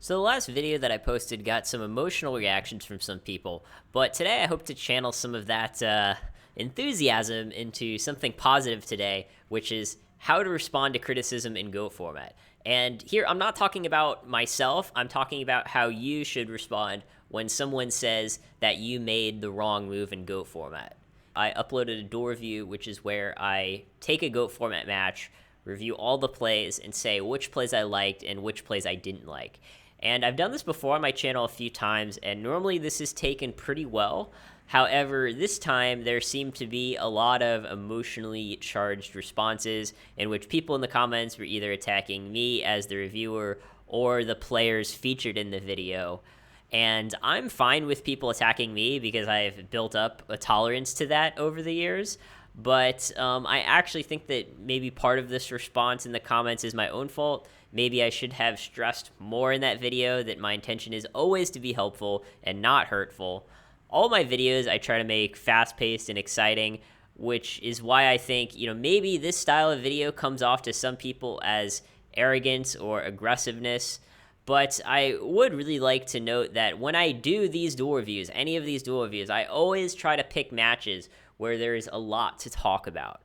So the last video that I posted got some emotional reactions from some people, but today I hope to channel some of that enthusiasm into something positive today, which is how to respond to criticism in Go format. And here, I'm not talking about myself, I'm talking about how you should respond when someone says that you made the wrong move in Go format. I uploaded a door review, which is where I take a Go format match, review all the plays, and say which plays I liked and which plays I didn't like. And I've done this before on my channel a few times, and normally this is taken pretty well. However, this time there seemed to be a lot of emotionally charged responses in which people in the comments were either attacking me as the reviewer or the players featured in the video. And I'm fine with people attacking me because I've built up a tolerance to that over the years. But I actually think that maybe part of this response in the comments is my own fault. Maybe I should have stressed more in that video that my intention is always to be helpful and not hurtful. All my videos I try to make fast-paced and exciting, which is why I think, maybe this style of video comes off to some people as arrogance or aggressiveness. But I would really like to note that when I do these duel reviews, any of these duel reviews, I always try to pick matches where there is a lot to talk about.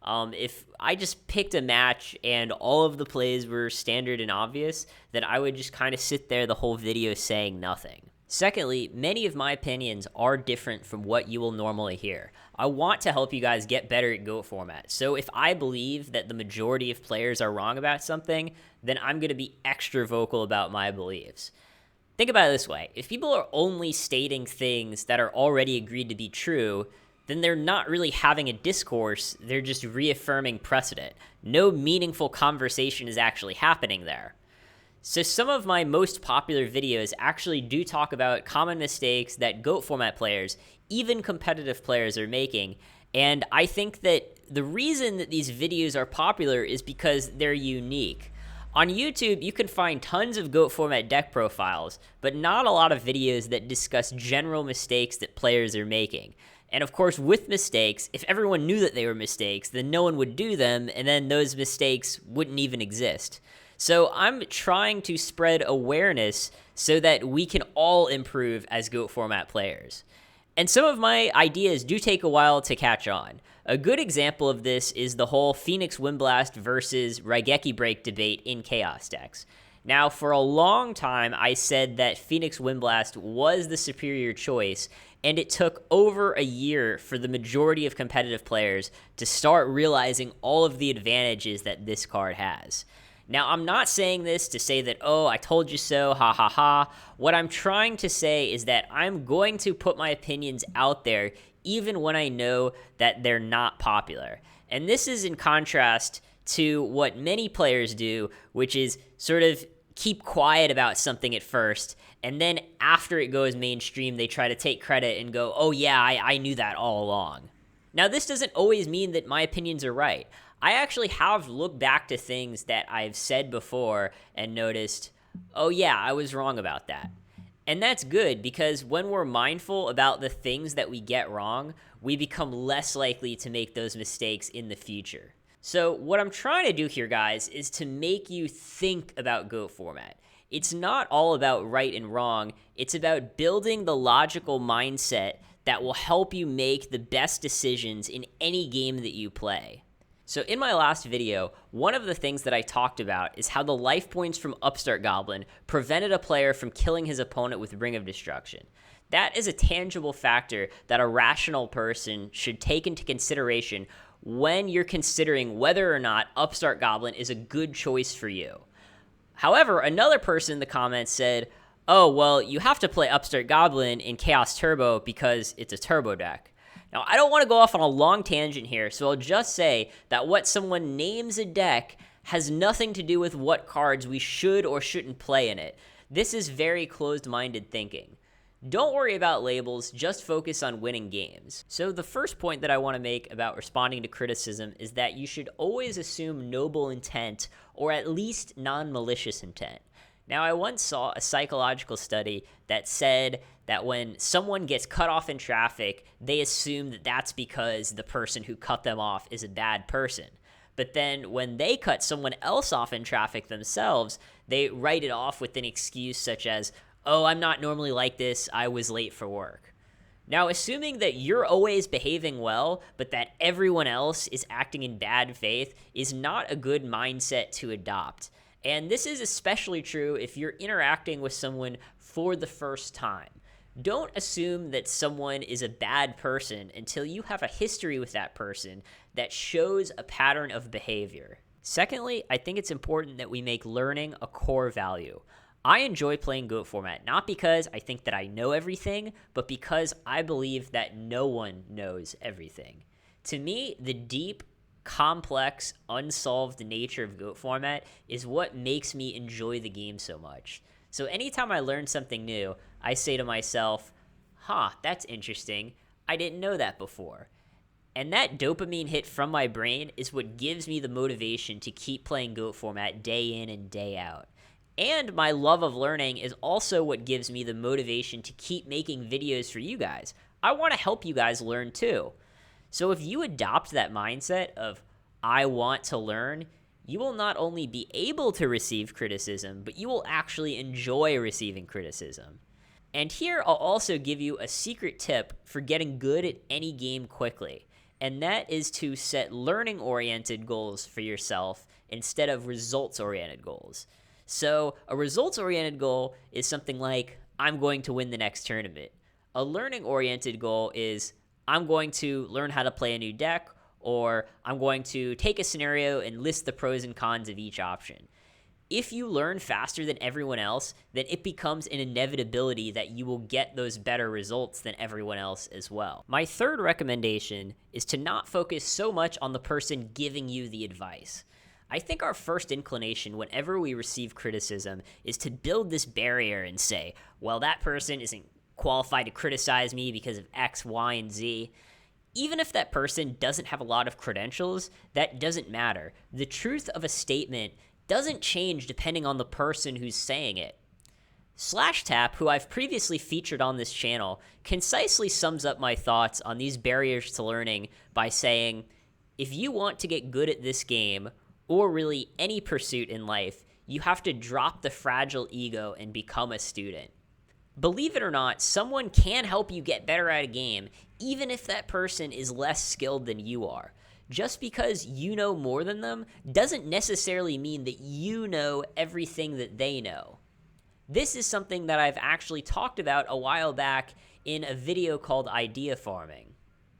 If I just picked a match and all of the plays were standard and obvious, then I would just kind of sit there the whole video saying nothing. Secondly, many of my opinions are different from what you will normally hear. I want to help you guys get better at GOAT format. So if I believe that the majority of players are wrong about something, then I'm going to be extra vocal about my beliefs. Think about it this way. If people are only stating things that are already agreed to be true, then they're not really having a discourse, they're just reaffirming precedent. No meaningful conversation is actually happening there. So some of my most popular videos actually do talk about common mistakes that GOAT format players, even competitive players, are making, and I think that the reason that these videos are popular is because they're unique. On YouTube, you can find tons of GOAT format deck profiles, but not a lot of videos that discuss general mistakes that players are making. And of course, with mistakes, if everyone knew that they were mistakes, then no one would do them, and then those mistakes wouldn't even exist. So I'm trying to spread awareness so that we can all improve as GOAT format players. And some of my ideas do take a while to catch on. A good example of this is the whole Phoenix Windblast versus Raigeki Break debate in Chaos decks. Now, for a long time, I said that Phoenix Windblast was the superior choice, and it took over a year for the majority of competitive players to start realizing all of the advantages that this card has. Now, I'm not saying this to say that, oh, I told you so, ha ha ha. What I'm trying to say is that I'm going to put my opinions out there even when I know that they're not popular. And this is in contrast to what many players do, which is sort of keep quiet about something at first, and then after it goes mainstream, they try to take credit and go, oh yeah, I knew that all along. Now, this doesn't always mean that my opinions are right. I actually have looked back to things that I've said before and noticed, oh yeah, I was wrong about that. And that's good because when we're mindful about the things that we get wrong, we become less likely to make those mistakes in the future. So what I'm trying to do here, guys, is to make you think about GOAT format. It's not all about right and wrong. It's about building the logical mindset that will help you make the best decisions in any game that you play. So in my last video, one of the things that I talked about is how the life points from Upstart Goblin prevented a player from killing his opponent with Ring of Destruction. That is a tangible factor that a rational person should take into consideration when you're considering whether or not Upstart Goblin is a good choice for you. However, another person in the comments said, oh, well, you have to play Upstart Goblin in Chaos Turbo because it's a turbo deck. Now, I don't want to go off on a long tangent here, so I'll just say that what someone names a deck has nothing to do with what cards we should or shouldn't play in it. This is very closed-minded thinking. Don't worry about labels, just focus on winning games. So the first point that I want to make about responding to criticism is that you should always assume noble intent, or at least non-malicious intent. Now, I once saw a psychological study that said that when someone gets cut off in traffic, they assume that that's because the person who cut them off is a bad person. But then when they cut someone else off in traffic themselves, They write it off with an excuse such as, oh, I'm not normally like this, I was late for work. Now, assuming that you're always behaving well, but that everyone else is acting in bad faith, is not a good mindset to adopt. And this is especially true if you're interacting with someone for the first time. Don't assume that someone is a bad person until you have a history with that person that shows a pattern of behavior. Secondly, I think it's important that we make learning a core value. I enjoy playing GOAT format, not because I think that I know everything, but because I believe that no one knows everything. To me, the deep, complex, unsolved nature of GOAT format is what makes me enjoy the game so much. So anytime I learn something new, I say to myself, that's interesting. I didn't know that before. And that dopamine hit from my brain is what gives me the motivation to keep playing GOAT format day in and day out. And my love of learning is also what gives me the motivation to keep making videos for you guys. I want to help you guys learn too. So if you adopt that mindset of, I want to learn, you will not only be able to receive criticism, but you will actually enjoy receiving criticism. And here I'll also give you a secret tip for getting good at any game quickly. And that is to set learning-oriented goals for yourself instead of results-oriented goals. So a results-oriented goal is something like, I'm going to win the next tournament. A learning-oriented goal is, I'm going to learn how to play a new deck, or I'm going to take a scenario and list the pros and cons of each option. If you learn faster than everyone else, then it becomes an inevitability that you will get those better results than everyone else as well. My third recommendation is to not focus so much on the person giving you the advice. I think our first inclination whenever we receive criticism is to build this barrier and say, well, that person isn't qualified to criticize me because of X, Y, and Z. Even if that person doesn't have a lot of credentials, that doesn't matter. The truth of a statement doesn't change depending on the person who's saying it. SlashTap, who I've previously featured on this channel, concisely sums up my thoughts on these barriers to learning by saying, if you want to get good at this game, or really any pursuit in life, you have to drop the fragile ego and become a student. Believe it or not, someone can help you get better at a game, even if that person is less skilled than you are. Just because you know more than them doesn't necessarily mean that you know everything that they know. This is something that I've actually talked about a while back in a video called Idea Farming.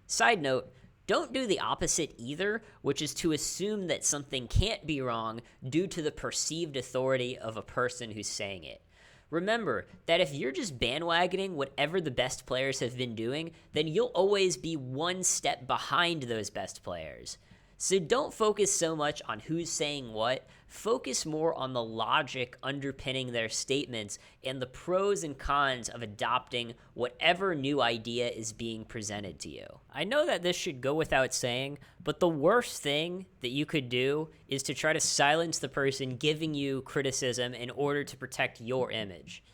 Side note, don't do the opposite either, which is to assume that something can't be wrong due to the perceived authority of a person who's saying it. Remember that if you're just bandwagoning whatever the best players have been doing, then you'll always be one step behind those best players. So don't focus so much on who's saying what, focus more on the logic underpinning their statements and the pros and cons of adopting whatever new idea is being presented to you. I know that this should go without saying, but the worst thing that you could do is to try to silence the person giving you criticism in order to protect your image.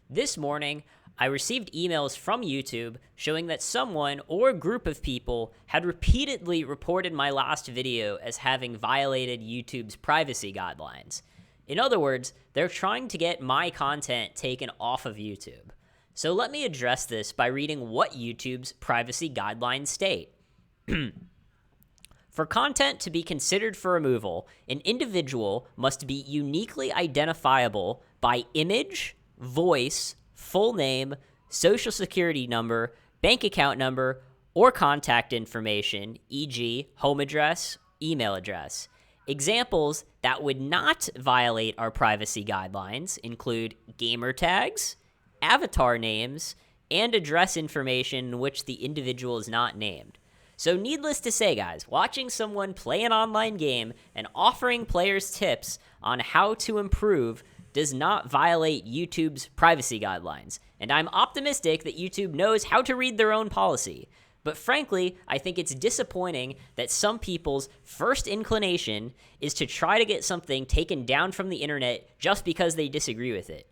This morning, I received emails from YouTube showing that someone or group of people had repeatedly reported my last video as having violated YouTube's privacy guidelines. In other words, they're trying to get my content taken off of YouTube. So let me address this by reading what YouTube's privacy guidelines state. For content to be considered for removal, an individual must be uniquely identifiable by image, voice, full name, social security number, bank account number, or contact information, e.g., home address, email address. Examples that would not violate our privacy guidelines include gamer tags, avatar names, and address information in which the individual is not named. So needless to say, guys, watching someone play an online game and offering players tips on how to improve does not violate YouTube's privacy guidelines, and I'm optimistic that YouTube knows how to read their own policy. But frankly, I think it's disappointing that some people's first inclination is to try to get something taken down from the internet just because they disagree with it.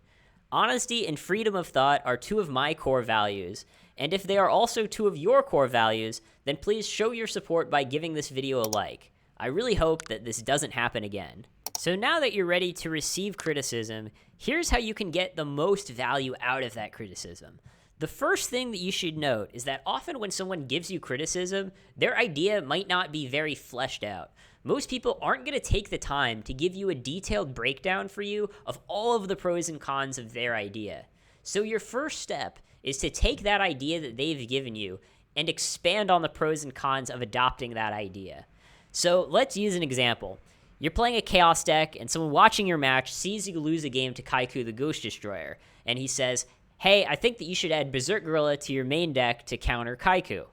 Honesty and freedom of thought are two of my core values, and if they are also two of your core values, then please show your support by giving this video a like. I really hope that this doesn't happen again. So now that you're ready to receive criticism, here's how you can get the most value out of that criticism. The first thing that you should note is that often when someone gives you criticism, their idea might not be very fleshed out. Most people aren't going to take the time to give you a detailed breakdown for you of all of the pros and cons of their idea. So your first step is to take that idea that they've given you and expand on the pros and cons of adopting that idea. So let's use an example. You're playing a Chaos deck, and someone watching your match sees you lose a game to Kaiku the Ghost Destroyer, and he says, hey, I think that you should add Berserk Gorilla to your main deck to counter Kaiku.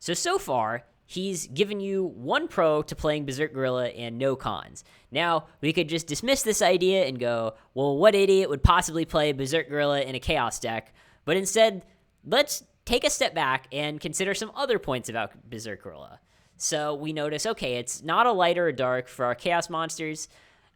So far, he's given you one pro to playing Berserk Gorilla and no cons. Now, we could just dismiss this idea and go, well, what idiot would possibly play Berserk Gorilla in a Chaos deck? But instead, let's take a step back and consider some other points about Berserk Gorilla. So we notice, okay, it's not a light or a dark for our Chaos monsters.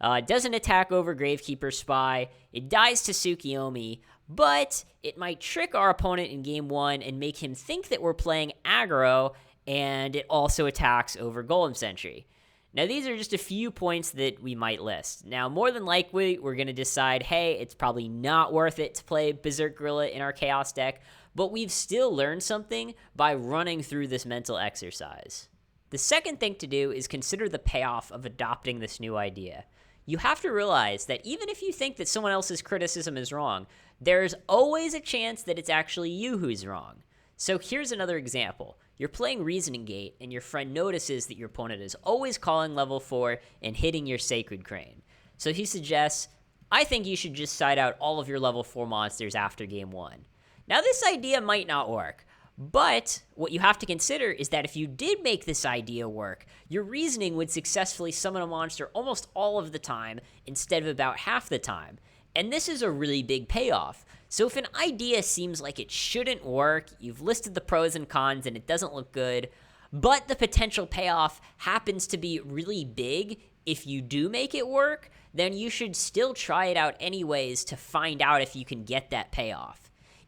It doesn't attack over Gravekeeper's Spy. It dies to Tsukiyomi, but it might trick our opponent in game 1 and make him think that we're playing aggro, and it also attacks over Golem Sentry. Now, these are just a few points that we might list. Now, more than likely, we're going to decide, hey, it's probably not worth it to play Berserk Gorilla in our Chaos deck, but we've still learned something by running through this mental exercise. The second thing to do is consider the payoff of adopting this new idea. You have to realize that even if you think that someone else's criticism is wrong, there's always a chance that it's actually you who's wrong. So here's another example. You're playing Reasoning Gate, and your friend notices that your opponent is always calling level 4 and hitting your Sacred Crane. So he suggests, I think you should just side out all of your level 4 monsters after game 1. Now, this idea might not work, but what you have to consider is that if you did make this idea work, your reasoning would successfully summon a monster almost all of the time instead of about half the time. And this is a really big payoff. So if an idea seems like it shouldn't work, you've listed the pros and cons and it doesn't look good, but the potential payoff happens to be really big if you do make it work, then you should still try it out anyways to find out if you can get that payoff.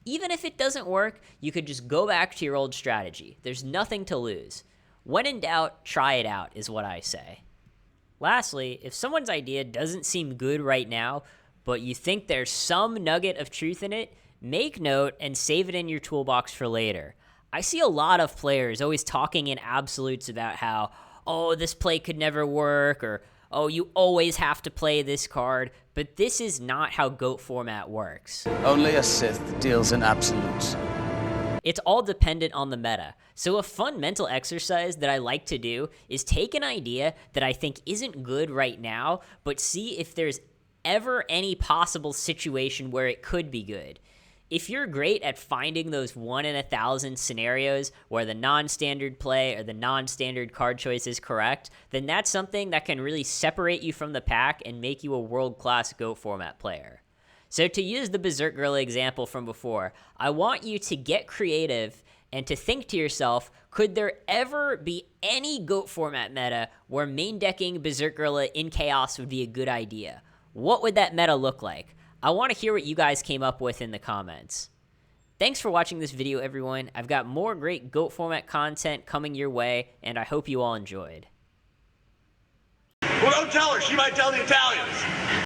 Even if it doesn't work, you could just go back to your old strategy. There's nothing to lose. When in doubt, try it out, is what I say. Lastly, if someone's idea doesn't seem good right now, but you think there's some nugget of truth in it, make note and save it in your toolbox for later. I see a lot of players always talking in absolutes about how, oh, this play could never work, or, oh, you always have to play this card, but this is not how GOAT format works. Only a Sith deals in absolutes. It's all dependent on the meta. So a fun mental exercise that I like to do is take an idea that I think isn't good right now, but see if there's ever any possible situation where it could be good. If you're great at finding those 1 in 1,000 scenarios where the non-standard play or the non-standard card choice is correct, then that's something that can really separate you from the pack and make you a world-class GOAT format player. So to use the Berserk Gorilla example from before, I want you to get creative and to think to yourself, could there ever be any GOAT format meta where main decking Berserk Gorilla in Chaos would be a good idea? What would that meta look like? I want to hear what you guys came up with in the comments. Thanks for watching this video, everyone. I've got more great GOAT format content coming your way, and I hope you all enjoyed. Well, don't tell her. She might tell the Italians.